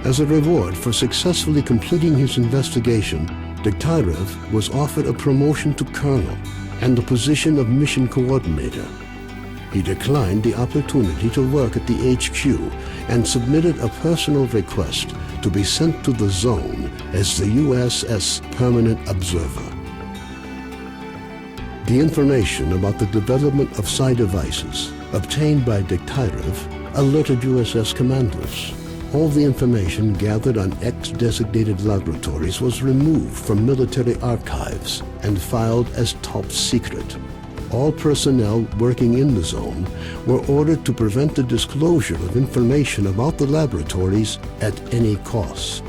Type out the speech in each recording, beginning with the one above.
As a reward for successfully completing his investigation, S.T.A.L.K.E.R was offered a promotion to colonel and the position of mission coordinator. He declined the opportunity to work at the HQ and submitted a personal request to be sent to the zone as the USS Permanent Observer. The information about the development of psi devices obtained by S.T.A.L.K.E.R alerted USS commanders. All the information gathered on X-designated laboratories was removed from military archives and filed as top secret. All personnel working in the zone were ordered to prevent the disclosure of information about the laboratories at any cost.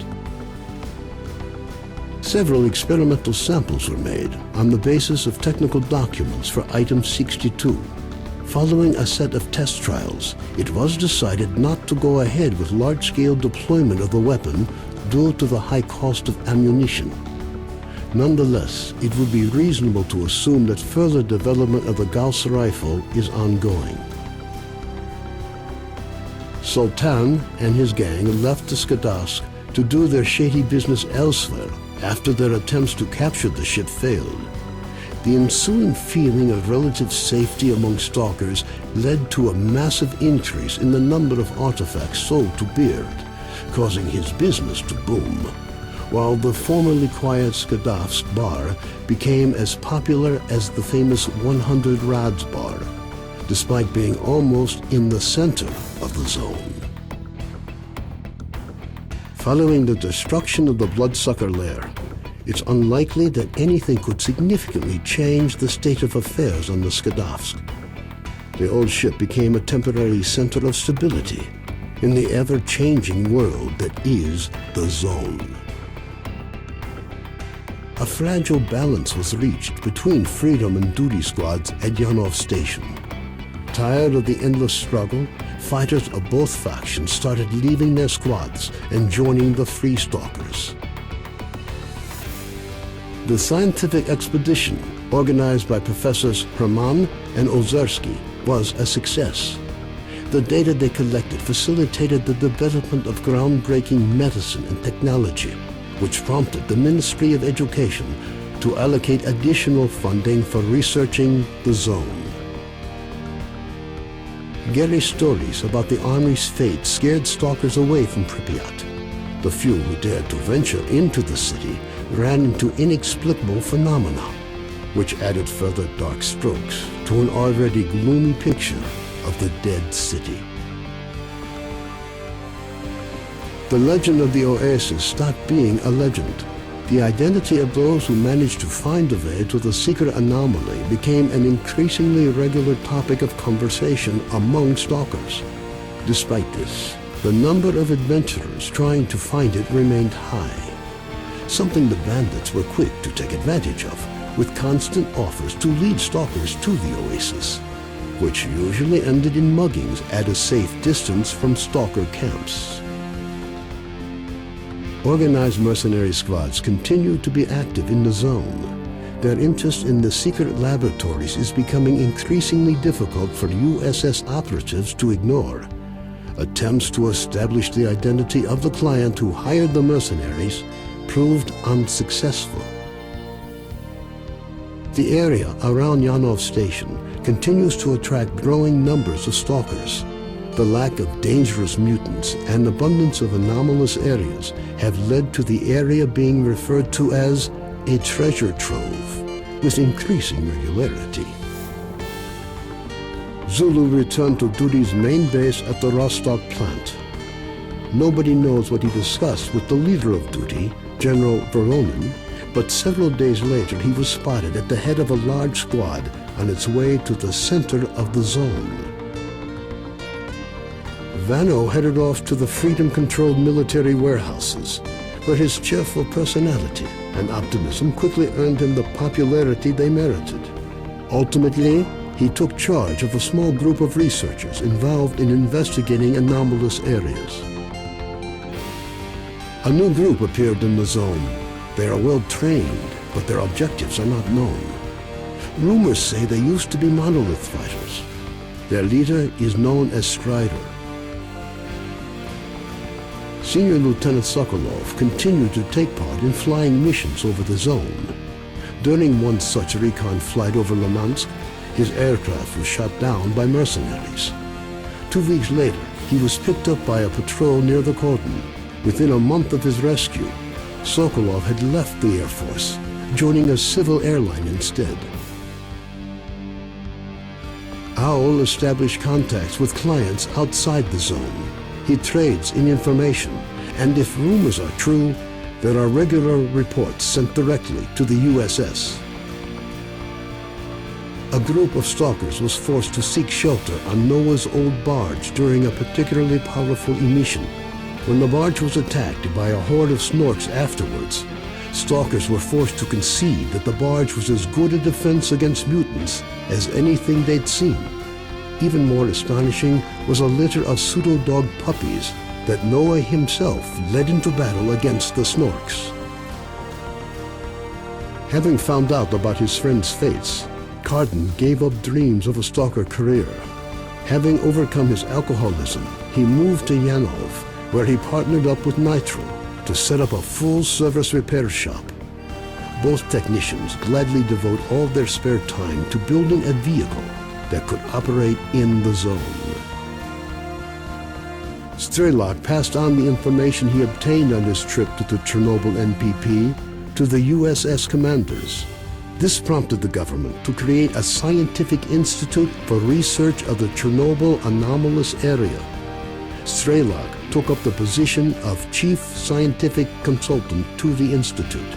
Several experimental samples were made on the basis of technical documents for Item 62. Following a set of test trials, it was decided not to go ahead with large-scale deployment of the weapon due to the high cost of ammunition. Nonetheless, it would be reasonable to assume that further development of the Gauss rifle is ongoing. Sultan and his gang left the Skadovsk to do their shady business elsewhere after their attempts to capture the ship failed. The ensuing feeling of relative safety among stalkers led to a massive increase in the number of artifacts sold to Beard, causing his business to boom, while the formerly quiet Skadovsk bar became as popular as the famous 100 Rods bar, despite being almost in the center of the zone. Following the destruction of the Bloodsucker lair, it's unlikely that anything could significantly change the state of affairs on the Skadovsk. The old ship became a temporary center of stability in the ever-changing world that is the Zone. A fragile balance was reached between freedom and duty squads at Yanov Station. Tired of the endless struggle, fighters of both factions started leaving their squads and joining the Free Stalkers. The scientific expedition, organized by Professors Herman and Ozersky, was a success. The data they collected facilitated the development of groundbreaking medicine and technology, which prompted the Ministry of Education to allocate additional funding for researching the zone. Gary's stories about the Army's fate scared stalkers away from Pripyat. The few who dared to venture into the city ran into inexplicable phenomena, which added further dark strokes to an already gloomy picture of the dead city. The legend of the Oasis stopped being a legend. The identity of those who managed to find the way to the secret anomaly became an increasingly regular topic of conversation among stalkers. Despite this, the number of adventurers trying to find it remained high, something the bandits were quick to take advantage of, with constant offers to lead stalkers to the Oasis, which usually ended in muggings at a safe distance from stalker camps. Organized mercenary squads continue to be active in the zone. Their interest in the secret laboratories is becoming increasingly difficult for USS operatives to ignore. Attempts to establish the identity of the client who hired the mercenaries proved unsuccessful. The area around Yanov Station continues to attract growing numbers of stalkers. The lack of dangerous mutants and abundance of anomalous areas have led to the area being referred to as a treasure trove with increasing regularity. Zulu returned to duty's main base at the Rostock plant. Nobody knows what he discussed with the leader of duty, General Voronin, but several days later he was spotted at the head of a large squad on its way to the center of the zone. Vano headed off to the freedom-controlled military warehouses, where his cheerful personality and optimism quickly earned him the popularity they merited. Ultimately, he took charge of a small group of researchers involved in investigating anomalous areas. A new group appeared in the zone. They are well trained, but their objectives are not known. Rumors say they used to be monolith fighters. Their leader is known as Strider. Senior Lieutenant Sokolov continued to take part in flying missions over the zone. During one such recon flight over Limansk, his aircraft was shot down by mercenaries. 2 weeks later, he was picked up by a patrol near the cordon. Within a month of his rescue, Sokolov had left the Air Force, joining a civil airline instead. Owl established contacts with clients outside the zone. He trades in information, and if rumors are true, there are regular reports sent directly to the USS. A group of stalkers was forced to seek shelter on Noah's old barge during a particularly powerful emission. When the barge was attacked by a horde of snorks afterwards, stalkers were forced to concede that the barge was as good a defense against mutants as anything they'd seen. Even more astonishing was a litter of pseudo-dog puppies that Noah himself led into battle against the snorks. Having found out about his friend's fates, Carden gave up dreams of a stalker career. Having overcome his alcoholism, he moved to Yanov, where he partnered up with Nitro to set up a full-service repair shop. Both technicians gladly devote all their spare time to building a vehicle that could operate in the zone. S.T.A.L.K.E.R passed on the information he obtained on his trip to the Chernobyl NPP to the USS commanders. This prompted the government to create a scientific institute for research of the Chernobyl anomalous area. S.T.A.L.K.E.R took up the position of chief scientific consultant to the institute.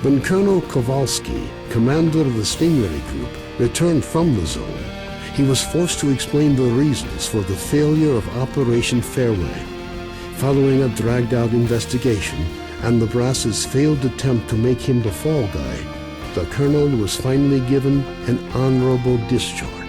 When Colonel Kowalski, commander of the Stingray Group, returned from the zone, he was forced to explain the reasons for the failure of Operation Fairway. Following a dragged-out investigation and the brass's failed attempt to make him the fall guy, the colonel was finally given an honorable discharge.